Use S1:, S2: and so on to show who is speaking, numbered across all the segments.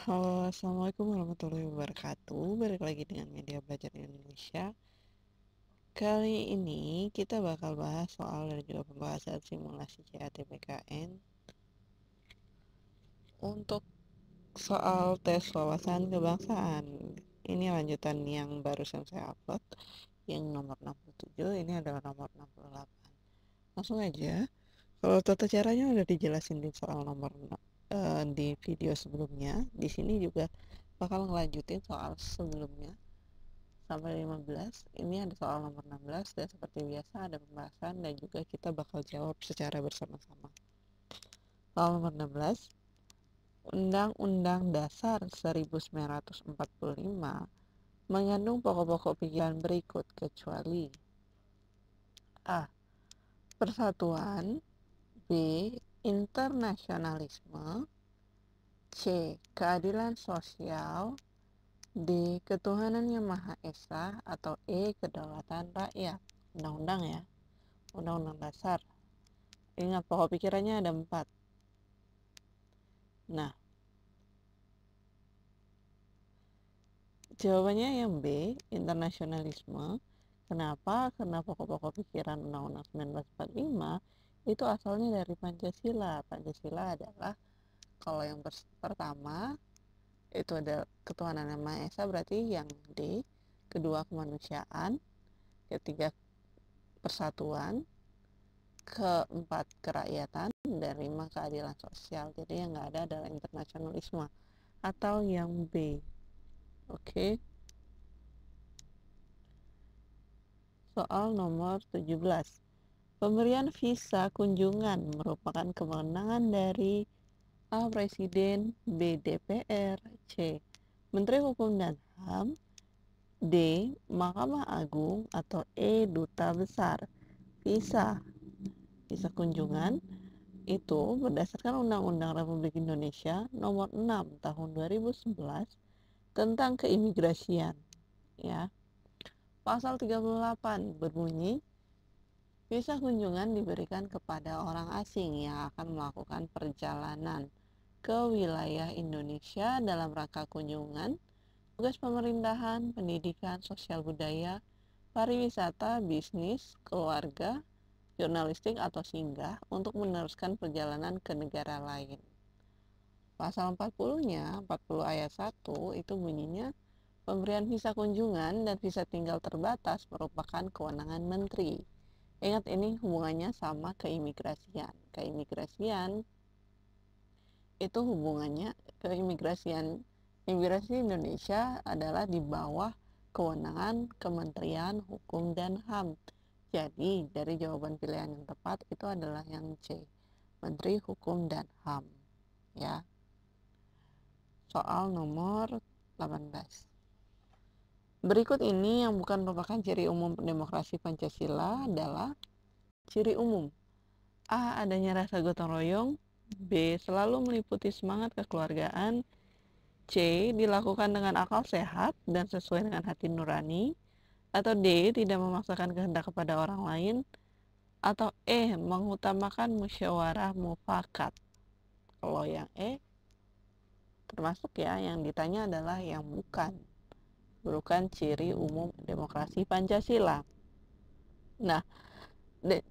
S1: Halo, Assalamualaikum warahmatullahi wabarakatuh. Balik lagi dengan Media Belajar Indonesia. Kali ini kita bakal bahas soal dan juga pembahasan simulasi CATBKN untuk soal tes wawasan kebangsaan. Ini lanjutan yang barusan saya upload, yang nomor 67, ini adalah nomor 68. Langsung aja, kalau tata caranya udah dijelasin di soal di video sebelumnya. Di sini juga bakal ngelanjutin soal sebelumnya sampai 15. Ini ada soal nomor 16 dan seperti biasa ada pembahasan dan juga kita bakal jawab secara bersama-sama. Soal nomor 16, Undang-Undang Dasar 1945 mengandung pokok-pokok pikiran berikut kecuali A. Persatuan, B. Internasionalisme, C. Keadilan sosial, D. Ketuhanan yang Maha Esa, atau E. Kedaulatan rakyat. Undang-undang ya, undang-undang dasar. Ingat pokok pikirannya ada 4. Nah, jawabannya yang B, internasionalisme. Kenapa? Karena pokok-pokok pikiran Undang-Undang 1945 itu asalnya dari Pancasila. Pancasila adalah kalau yang pertama itu ada ketuhanan yang Maha Esa, berarti yang D. Kedua, kemanusiaan. Ketiga, persatuan. Keempat, kerakyatan. Dan 5, keadilan sosial. Jadi yang nggak ada adalah internasionalisme atau yang B. Oke. Soal nomor 17. Pemberian visa kunjungan merupakan kewenangan dari A. Presiden, B. DPR, C. Menteri Hukum dan HAM, D. Mahkamah Agung, atau E. Duta Besar. Visa kunjungan itu berdasarkan Undang-Undang Republik Indonesia Nomor 6 Tahun 2011 tentang keimigrasian, ya. Pasal 38 berbunyi, visa kunjungan diberikan kepada orang asing yang akan melakukan perjalanan ke wilayah Indonesia dalam rangka kunjungan, tugas pemerintahan, pendidikan, sosial budaya, pariwisata, bisnis, keluarga, jurnalistik, atau singgah untuk meneruskan perjalanan ke negara lain. Pasal 40-nya, 40 ayat 1 itu bunyinya, pemberian visa kunjungan dan visa tinggal terbatas merupakan kewenangan menteri. Ingat, ini hubungannya sama keimigrasian. Keimigrasian itu hubungannya imigrasi Indonesia adalah di bawah kewenangan Kementerian Hukum dan HAM. Jadi dari jawaban pilihan yang tepat itu adalah yang C, Menteri Hukum dan HAM, ya. Soal nomor 18. Berikut ini yang bukan merupakan ciri umum demokrasi Pancasila adalah ciri umum. A. Adanya rasa gotong royong. B. Selalu meliputi semangat kekeluargaan. C. Dilakukan dengan akal sehat dan sesuai dengan hati nurani. Atau D. Tidak memaksakan kehendak kepada orang lain. Atau E. Mengutamakan musyawarah mufakat. Kalau yang E termasuk ya, yang ditanya adalah yang bukan ciri umum demokrasi Pancasila. Nah,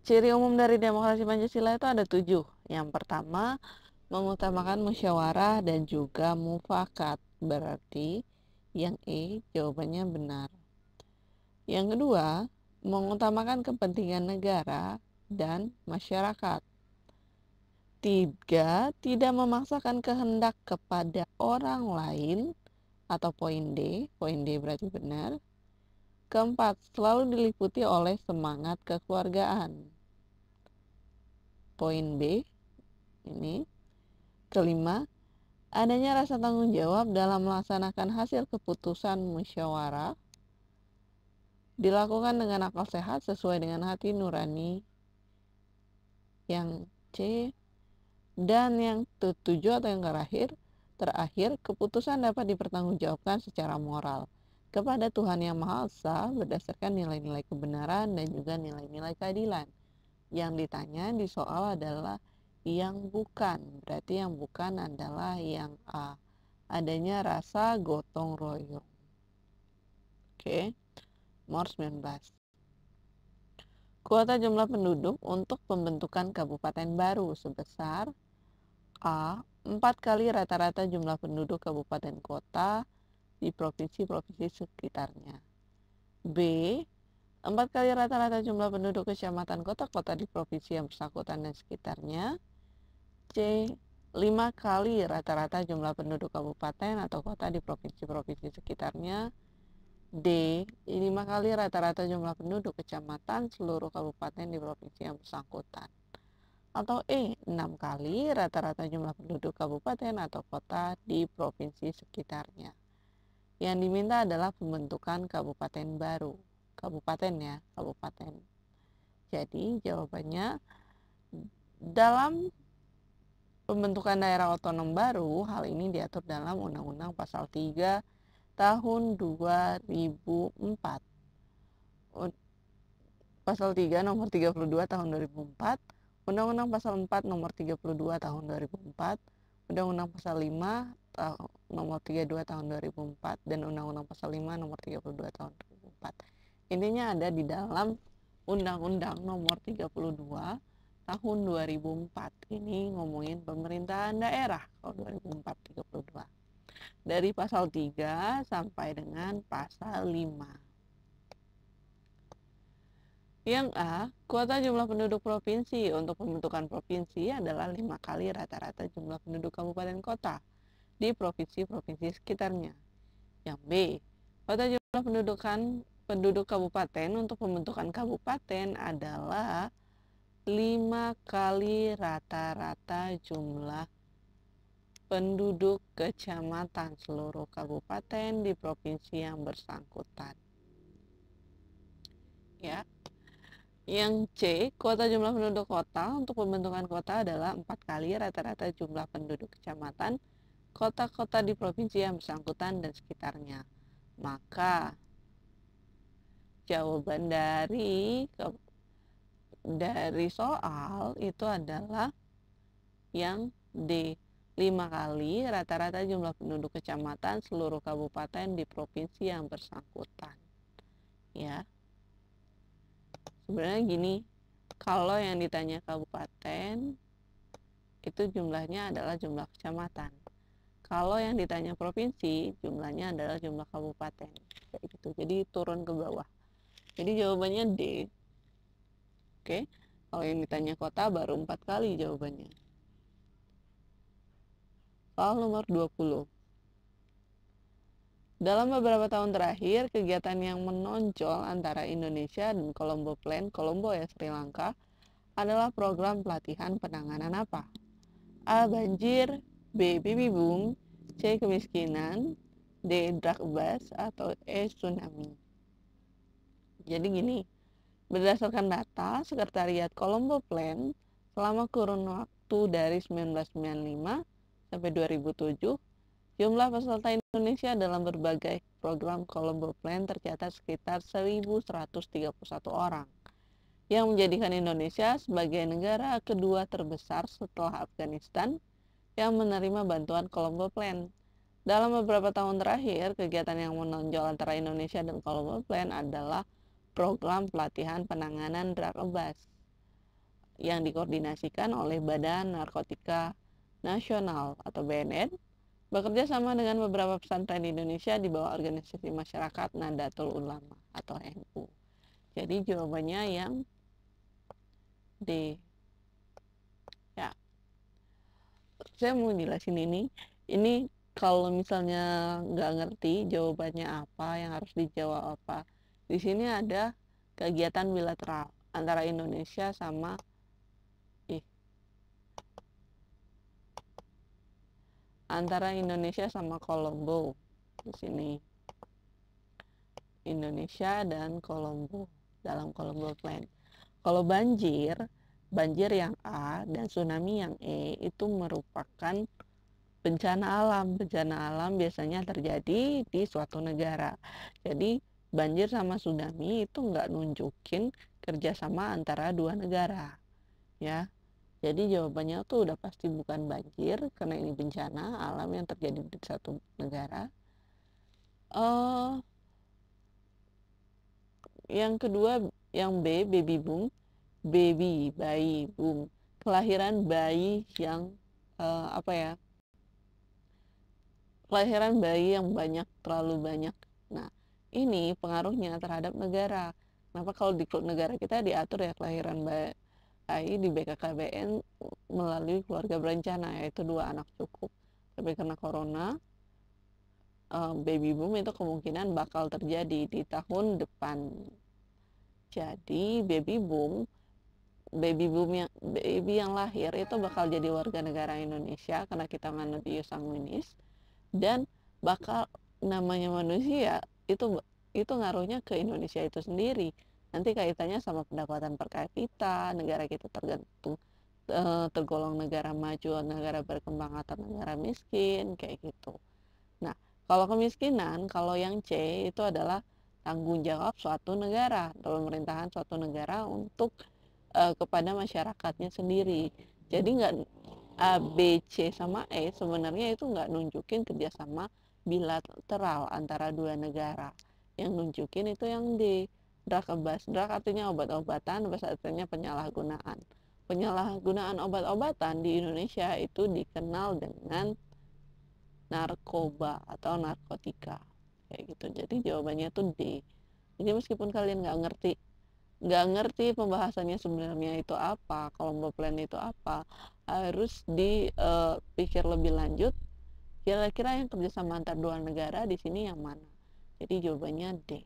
S1: ciri umum dari demokrasi Pancasila itu ada 7. Yang pertama, mengutamakan musyawarah dan juga mufakat. Berarti yang E jawabannya benar. Yang kedua, mengutamakan kepentingan negara dan masyarakat. 3, tidak memaksakan kehendak kepada orang lain, atau poin D. Poin D berarti benar. Keempat, selalu diliputi oleh semangat kekeluargaan. Poin B ini. Kelima, adanya rasa tanggung jawab dalam melaksanakan hasil keputusan musyawarah, dilakukan dengan akal sehat sesuai dengan hati nurani. Yang C. Dan yang ketujuh atau yang terakhir, keputusan dapat dipertanggungjawabkan secara moral kepada Tuhan Yang Maha Esa berdasarkan nilai-nilai kebenaran dan juga nilai-nilai keadilan. Yang ditanya di soal adalah yang bukan. Berarti yang bukan adalah yang A. adanya rasa gotong royong. Oke, nomor 19. Kuota jumlah penduduk untuk pembentukan kabupaten baru sebesar A. 4 kali rata-rata jumlah penduduk kabupaten kota di provinsi-provinsi sekitarnya. B. 4 kali rata-rata jumlah penduduk kecamatan kota-kota di provinsi yang bersangkutan dan sekitarnya. C. 5 kali rata-rata jumlah penduduk kabupaten atau kota di provinsi-provinsi sekitarnya. D. 5 kali rata-rata jumlah penduduk kecamatan seluruh kabupaten di provinsi yang bersangkutan. Atau E. 6 kali rata-rata jumlah penduduk kabupaten atau kota di provinsi sekitarnya. Yang diminta adalah pembentukan kabupaten baru. Kabupaten ya, kabupaten. Jadi jawabannya, dalam pembentukan daerah otonom baru, hal ini diatur dalam Undang-Undang Pasal 3 tahun 2004. Pasal 3 nomor 32 tahun 2004, Undang-Undang Pasal 4 nomor 32 tahun 2004, Undang-Undang Pasal 5 nomor 32 tahun 2004, dan Undang-Undang Pasal 5 nomor 32 tahun 2004. Intinya ada di dalam Undang-Undang nomor 32 tahun 2004. Ini ngomongin pemerintahan daerah tahun 2004-32. Dari pasal 3 sampai dengan pasal 5. Yang A, kuota jumlah penduduk provinsi untuk pembentukan provinsi adalah 5 kali rata-rata jumlah penduduk kabupaten kota di provinsi-provinsi sekitarnya. Yang B, kuota jumlah penduduk kabupaten untuk pembentukan kabupaten adalah 5 kali rata-rata jumlah penduduk kecamatan seluruh kabupaten di provinsi yang bersangkutan. Ya. Yang C, kuota jumlah penduduk kota untuk pembentukan kota adalah 4 kali rata-rata jumlah penduduk kecamatan kota-kota di provinsi yang bersangkutan dan sekitarnya. Maka jawaban dari soal itu adalah yang D, 5 kali rata-rata jumlah penduduk kecamatan seluruh kabupaten di provinsi yang bersangkutan. Ya. Sebenarnya gini, kalau yang ditanya kabupaten itu jumlahnya adalah jumlah kecamatan. Kalau yang ditanya provinsi, jumlahnya adalah jumlah kabupaten. Kayak gitu. Jadi turun ke bawah. Jadi jawabannya D. Oke. Kalau yang ditanya kota baru 4 kali jawabannya. Soal nomor 20. Dalam beberapa tahun terakhir, kegiatan yang menonjol antara Indonesia dan Colombo Plan, Colombo ya Sri Lanka, adalah program pelatihan penanganan apa? A. Banjir, B. Baby boom, C. Kemiskinan, D. Drug bust, atau E. Tsunami. Jadi gini, berdasarkan data Sekretariat Colombo Plan, selama kurun waktu dari 1995 sampai 2007, jumlah peserta Indonesia dalam berbagai program Colombo Plan tercatat sekitar 1.131 orang, yang menjadikan Indonesia sebagai negara kedua terbesar setelah Afghanistan yang menerima bantuan Colombo Plan. Dalam beberapa tahun terakhir, kegiatan yang menonjol antara Indonesia dan Colombo Plan adalah program pelatihan penanganan drug abuse yang dikoordinasikan oleh Badan Narkotika Nasional atau BNN, bekerja sama dengan beberapa pesantren di Indonesia di bawah organisasi masyarakat Nahdlatul Ulama atau NU. Jadi jawabannya yang D. Ya. Saya mau jelasin ini kalau misalnya nggak ngerti jawabannya apa, yang harus dijawab apa. Di sini ada kegiatan bilateral antara Indonesia sama Colombo. Di sini Indonesia dan Colombo dalam Colombo Plan. Kalau banjir yang A dan tsunami yang E itu merupakan bencana alam. Bencana alam biasanya terjadi di suatu negara. Jadi banjir sama tsunami itu nggak nunjukin kerjasama antara dua negara, ya. Jadi jawabannya tuh udah pasti bukan banjir, karena ini bencana alam yang terjadi di satu negara. Yang kedua, yang B, baby boom. Bayi boom. Kelahiran bayi yang kelahiran bayi yang banyak, terlalu banyak. Nah, ini pengaruhnya terhadap negara. Kenapa kalau di negara kita diatur ya kelahiran bayi di BKKBN melalui keluarga berencana, yaitu 2 anak cukup. Tapi karena corona, baby boom itu kemungkinan bakal terjadi di tahun depan. Jadi baby boom yang lahir itu bakal jadi warga negara Indonesia karena kita nganut ius sanguinis, dan bakal namanya manusia itu ngaruhnya ke Indonesia itu sendiri. Nanti kaitannya sama pendapatan per kapita negara kita, tergolong negara maju, negara berkembang atau negara miskin, kayak gitu. Nah, kalau kemiskinan, kalau yang C itu adalah tanggung jawab suatu negara, pemerintahan suatu negara untuk kepada masyarakatnya sendiri. Jadi nggak A, B, C sama E sebenarnya itu nggak nunjukin kerjasama bilateral antara 2 negara. Yang nunjukin itu yang D, drug abuse. Drug artinya obat-obatan, abuse artinya penyalahgunaan. Penyalahgunaan obat-obatan di Indonesia itu dikenal dengan narkoba atau narkotika, kayak gitu. Jadi jawabannya tuh D. Jadi meskipun kalian nggak ngerti pembahasannya sebenarnya itu apa, kelompok plan itu apa, harus dipikir lebih lanjut, kira-kira yang kerjasama antar 2 negara di sini yang mana. Jadi jawabannya D.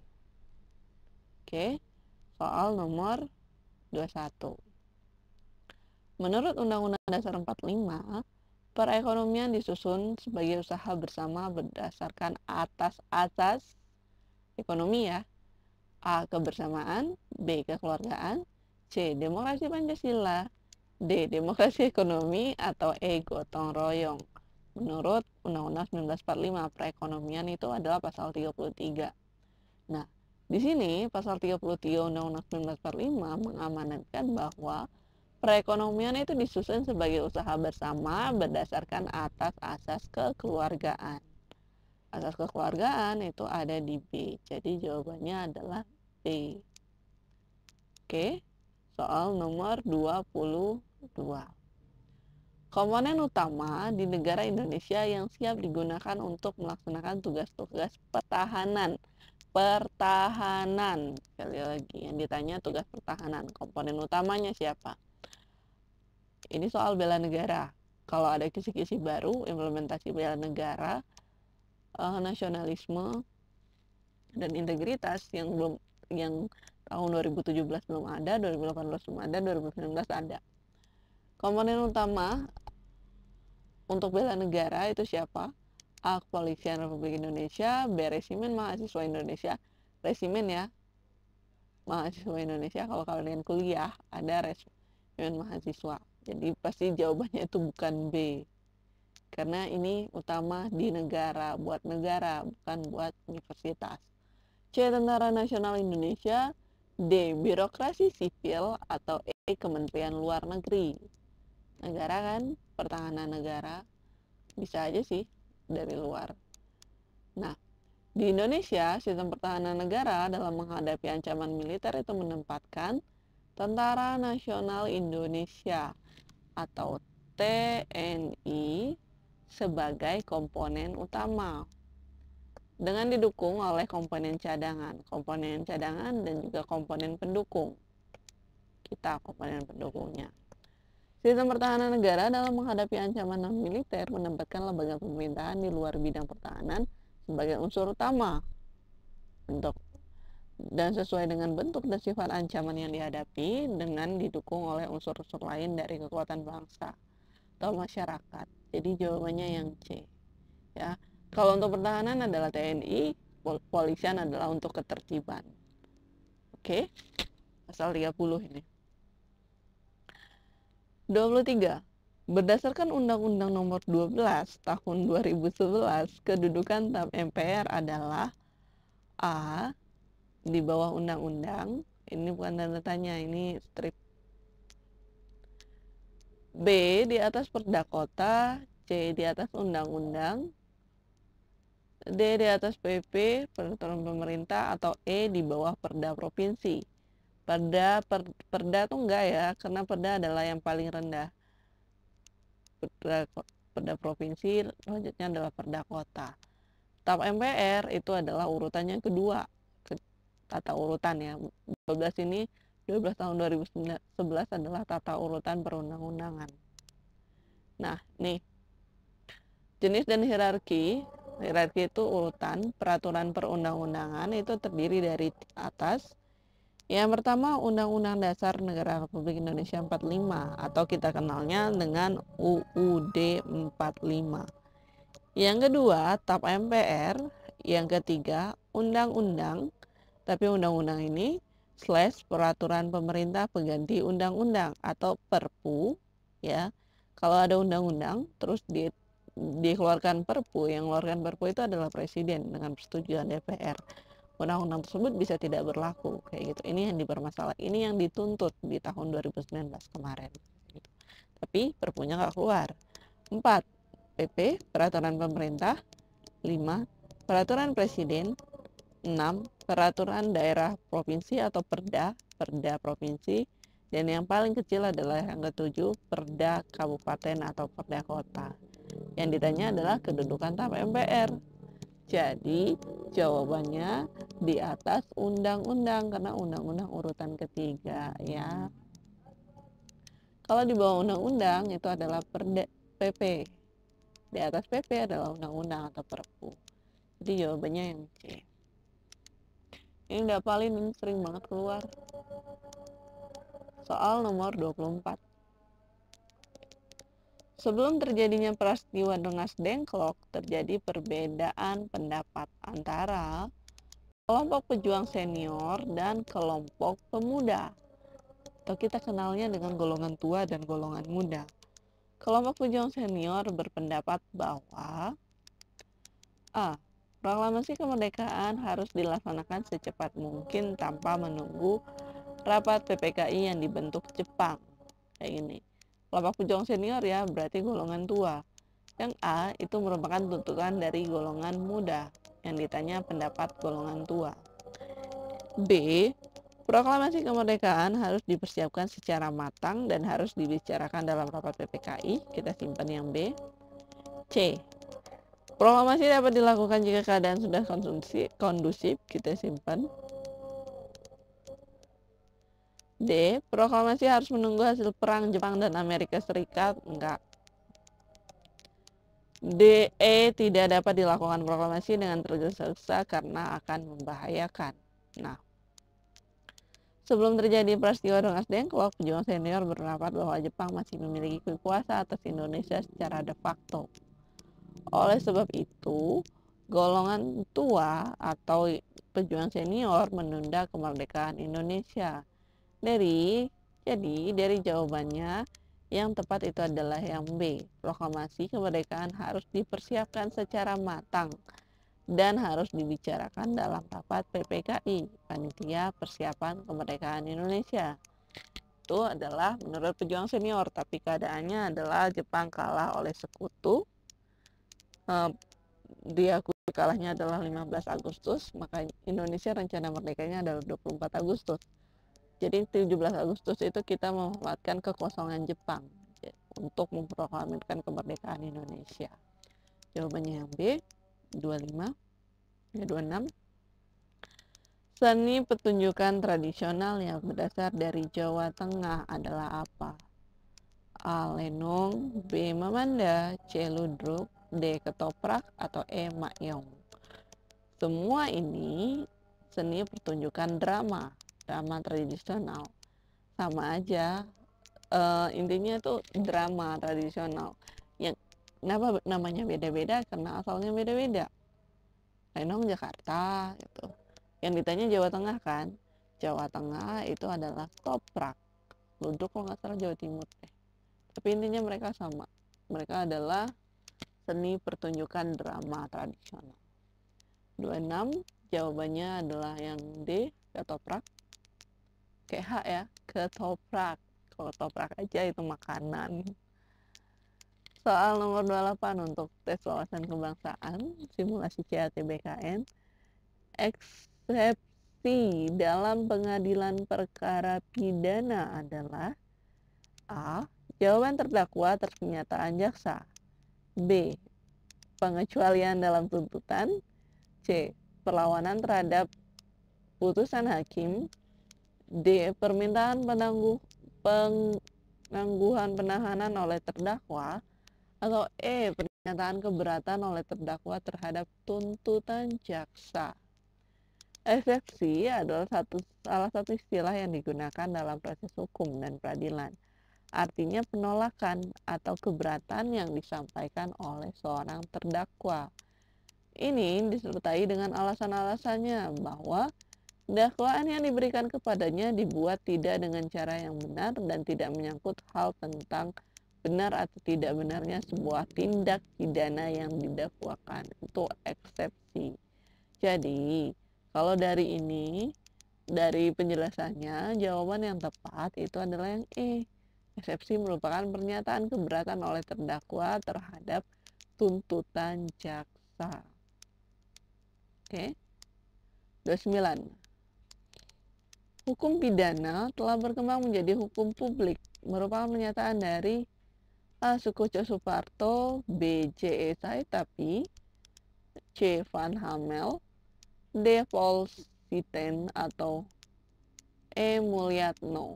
S1: Oke, soal nomor 21. Menurut Undang-Undang Dasar 45, perekonomian disusun sebagai usaha bersama berdasarkan atas asas ekonomi ya. A. Kebersamaan, B. Kekeluargaan, C. Demokrasi Pancasila, D. Demokrasi ekonomi, atau E. Gotong royong. Menurut Undang-Undang 1945, perekonomian itu adalah pasal 33. Nah, di sini pasal 33 Undang-Undang 1945 mengamanatkan bahwa perekonomian itu disusun sebagai usaha bersama berdasarkan atas asas kekeluargaan. Asas kekeluargaan itu ada di B. Jadi jawabannya adalah B. Oke, soal nomor 22. Komponen utama di negara Indonesia yang siap digunakan untuk melaksanakan tugas-tugas pertahanan. Sekali lagi yang ditanya tugas pertahanan, komponen utamanya siapa? Ini soal bela negara. Kalau ada kisi-kisi baru, implementasi bela negara, nasionalisme dan integritas yang tahun 2017 belum ada, 2018 belum ada, 2019 ada. Komponen utama untuk bela negara itu siapa? A. Kepolisian Republik Indonesia, B. Resimen Mahasiswa Indonesia. Resimen ya, mahasiswa Indonesia. Kalau kalian kuliah ada resimen mahasiswa. Jadi pasti jawabannya itu bukan B, karena ini utama di negara, buat negara, bukan buat universitas. C. Tentara Nasional Indonesia, D. Birokrasi sipil, atau E. Kementerian Luar Negeri. Negara kan, pertahanan negara, bisa aja sih dari luar. Nah, di Indonesia, sistem pertahanan negara dalam menghadapi ancaman militer itu menempatkan Tentara Nasional Indonesia atau TNI sebagai komponen utama, dengan didukung oleh komponen cadangan dan juga komponen pendukung. Kita komponen pendukungnya. Sistem pertahanan negara dalam menghadapi ancaman non-militer menempatkan lembaga pemerintahan di luar bidang pertahanan sebagai unsur utama dan sesuai dengan bentuk dan sifat ancaman yang dihadapi, dengan didukung oleh unsur-unsur lain dari kekuatan bangsa atau masyarakat. Jadi jawabannya yang C. Ya. Kalau untuk pertahanan adalah TNI, polisian adalah untuk ketertiban. Oke. Pasal 30 ini. 23. Berdasarkan Undang-Undang Nomor 12 Tahun 2011, kedudukan MPR adalah A. Di bawah undang-undang. Ini bukan tanda tanya, ini strip. B di atas perda kota, C di atas undang-undang, D di atas PP, peraturan pemerintah, atau E di bawah perda provinsi. Perda tuh enggak ya, karena perda adalah yang paling rendah. Perda provinsi, selanjutnya adalah perda kota. TAP MPR itu adalah urutan yang kedua, tata urutan ya. 12 ini 12 tahun 2011 adalah tata urutan perundang-undangan. Nah, nih jenis dan hierarki itu urutan peraturan perundang-undangan itu terdiri dari atas. Yang pertama, Undang-Undang Dasar Negara Republik Indonesia 45 atau kita kenalnya dengan UUD 45. Yang kedua, TAP MPR. Yang ketiga, undang-undang. Tapi undang-undang ini / peraturan pemerintah pengganti undang-undang atau Perpu ya. Kalau ada undang-undang terus dikeluarkan Perpu, yang mengeluarkan Perpu itu adalah presiden dengan persetujuan DPR. Undang-undang tersebut bisa tidak berlaku kayak gitu. Ini yang dipermasalahkan, ini yang dituntut di tahun 2019 kemarin gitu. Tapi Perpunya nggak keluar. 4. PP, peraturan pemerintah. 5. Peraturan presiden. 6. Peraturan daerah provinsi atau perda provinsi. Dan yang paling kecil adalah yang ke-7, perda kabupaten atau perda kota. Yang ditanya adalah kedudukan TAP MPR. Jadi jawabannya di atas undang-undang karena undang-undang urutan ketiga ya. Kalau di bawah undang-undang itu adalah PP. Di atas PP adalah undang-undang atau Perpu. Jadi jawabannya yang C. Ini udah paling sering banget keluar. Soal nomor 24. Sebelum terjadinya peristiwa Rengas Dengklok, terjadi perbedaan pendapat antara kelompok pejuang senior dan kelompok pemuda, atau kita kenalnya dengan golongan tua dan golongan muda. Kelompok pejuang senior berpendapat bahwa A. Proklamasi kemerdekaan harus dilaksanakan secepat mungkin tanpa menunggu rapat PPKI yang dibentuk Jepang. Kayak ini. Kelompok pejuang senior ya berarti golongan tua. Yang A itu merupakan tuntutan dari golongan muda. Yang ditanya pendapat golongan tua. B. Proklamasi kemerdekaan harus dipersiapkan secara matang dan harus dibicarakan dalam rapat PPKI. Kita simpan yang B. C. Proklamasi dapat dilakukan jika keadaan sudah kondusif. Kita simpan. D. Proklamasi harus menunggu hasil perang Jepang dan Amerika Serikat. Enggak. D. Tidak dapat dilakukan proklamasi dengan tergesa-gesa karena akan membahayakan. Nah, sebelum terjadi peristiwa Rengas Dengklok, pejuang senior berpendapat bahwa Jepang masih memiliki kuasa atas Indonesia secara de facto. Oleh sebab itu, golongan tua atau pejuang senior menunda kemerdekaan Indonesia. Dari jawabannya yang tepat itu adalah yang B. Proklamasi kemerdekaan harus dipersiapkan secara matang dan harus dibicarakan dalam rapat PPKI, Panitia Persiapan Kemerdekaan Indonesia. Itu adalah menurut pejuang senior, tapi keadaannya adalah Jepang kalah oleh sekutu. Diakui kalahnya adalah 15 Agustus, maka Indonesia rencana merdekanya adalah 24 Agustus. Jadi 17 Agustus itu kita memanfaatkan kekosongan Jepang untuk memproklamirkan kemerdekaan Indonesia. Jawabannya yang B, 25, 26. Seni pertunjukan tradisional yang berdasar dari Jawa Tengah adalah apa? A. Lenong, B. Mamanda, C. Ludruk, D. Ketoprak, atau E. Makyong. Semua ini seni pertunjukan drama tradisional. Sama aja, intinya itu drama tradisional. Yang kenapa namanya beda-beda? Karena asalnya beda-beda. Lenong Jakarta gitu. Yang ditanya Jawa Tengah kan? Jawa Tengah itu adalah Ketoprak. Ludruk kalau nggak salah Jawa Timur deh. Tapi intinya mereka sama. Mereka adalah seni pertunjukan drama tradisional. 26, jawabannya adalah yang D, Ketoprak. Kayak H ya, ketoprak. Kalau ketoprak aja itu makanan. Soal nomor 28 untuk tes wawasan kebangsaan, simulasi CATBKN, eksepsi dalam pengadilan perkara pidana adalah A. Jawaban terdakwa atas pernyataan jaksa. B. Pengecualian dalam tuntutan. C. Perlawanan terhadap putusan hakim. D. Permintaan penangguhan penahanan oleh terdakwa. Atau E. Pernyataan keberatan oleh terdakwa terhadap tuntutan jaksa. Eksepsi adalah salah satu istilah yang digunakan dalam proses hukum dan peradilan. Artinya penolakan atau keberatan yang disampaikan oleh seorang terdakwa. Ini disertai dengan alasan-alasannya bahwa dakwaan yang diberikan kepadanya dibuat tidak dengan cara yang benar dan tidak menyangkut hal tentang benar atau tidak benarnya sebuah tindak pidana yang didakwakan. Itu eksepsi. Jadi, kalau dari penjelasannya, jawaban yang tepat itu adalah yang E. Eksepsi merupakan pernyataan keberatan oleh terdakwa terhadap tuntutan jaksa. Oke. 29. Hukum pidana telah berkembang menjadi hukum publik, merupakan pernyataan dari A. Sukoco Suparto, B. J. E. Saitapi, C. Van Hamel, D. Paul Siten, atau E. Mulyatno.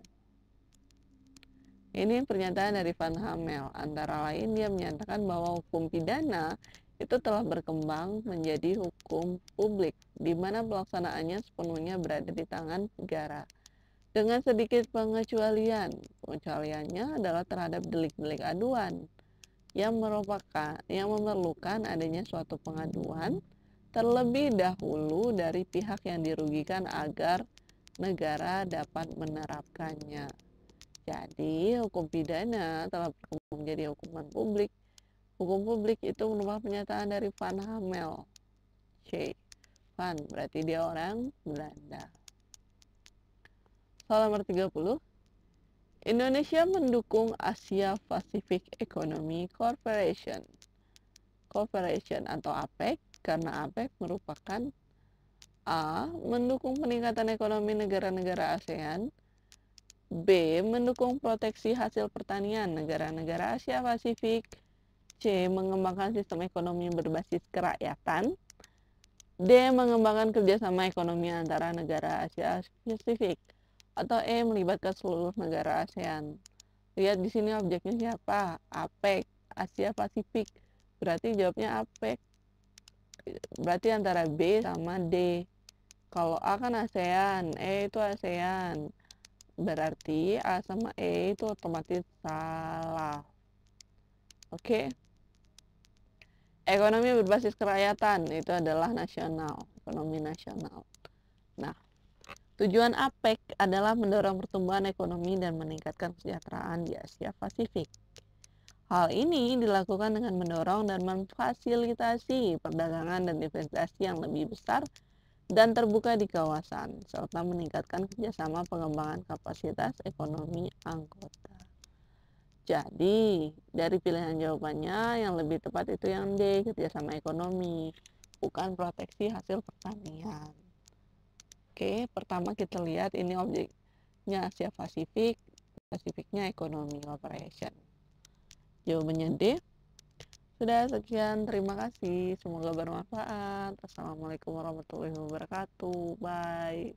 S1: Ini pernyataan dari Van Hamel. Antara lain dia menyatakan bahwa hukum pidana itu telah berkembang menjadi hukum publik, di mana pelaksanaannya sepenuhnya berada di tangan negara. Dengan sedikit pengecualian. Pengecualiannya adalah terhadap delik-delik aduan yang memerlukan adanya suatu pengaduan terlebih dahulu dari pihak yang dirugikan agar negara dapat menerapkannya. Jadi, hukum pidana telah berkembang menjadi hukuman publik. Hukum publik itu merupakan pernyataan dari Van Hamel. C. Van berarti dia orang Belanda. Soal nomor 30. Indonesia mendukung Asia Pacific Economic Cooperation atau APEC karena APEC merupakan A. Mendukung peningkatan ekonomi negara-negara ASEAN. B. Mendukung proteksi hasil pertanian negara-negara Asia Pasifik. C. Mengembangkan sistem ekonomi berbasis kerakyatan. D. Mengembangkan kerjasama ekonomi antara negara Asia Pasifik. Atau E. Melibatkan seluruh negara ASEAN. Lihat di sini objeknya siapa? APEC, Asia Pasifik. Berarti jawabnya APEC. Berarti antara B sama D. Kalau A kan ASEAN, E itu ASEAN. Berarti A sama E itu otomatis salah. Oke. Ekonomi berbasis kerakyatan itu adalah nasional, ekonomi nasional. Nah, tujuan APEC adalah mendorong pertumbuhan ekonomi dan meningkatkan kesejahteraan di Asia Pasifik. Hal ini dilakukan dengan mendorong dan memfasilitasi perdagangan dan investasi yang lebih besar dan terbuka di kawasan, serta meningkatkan kerjasama pengembangan kapasitas ekonomi anggota. Jadi, dari pilihan jawabannya yang lebih tepat itu yang D, kerjasama ekonomi, bukan proteksi hasil pertanian. Oke, pertama kita lihat ini objeknya Asia Pasifik, Pasifiknya ekonomi cooperation. Jawabannya D. Sudah sekian, terima kasih. Semoga bermanfaat. Assalamualaikum warahmatullahi wabarakatuh. Bye.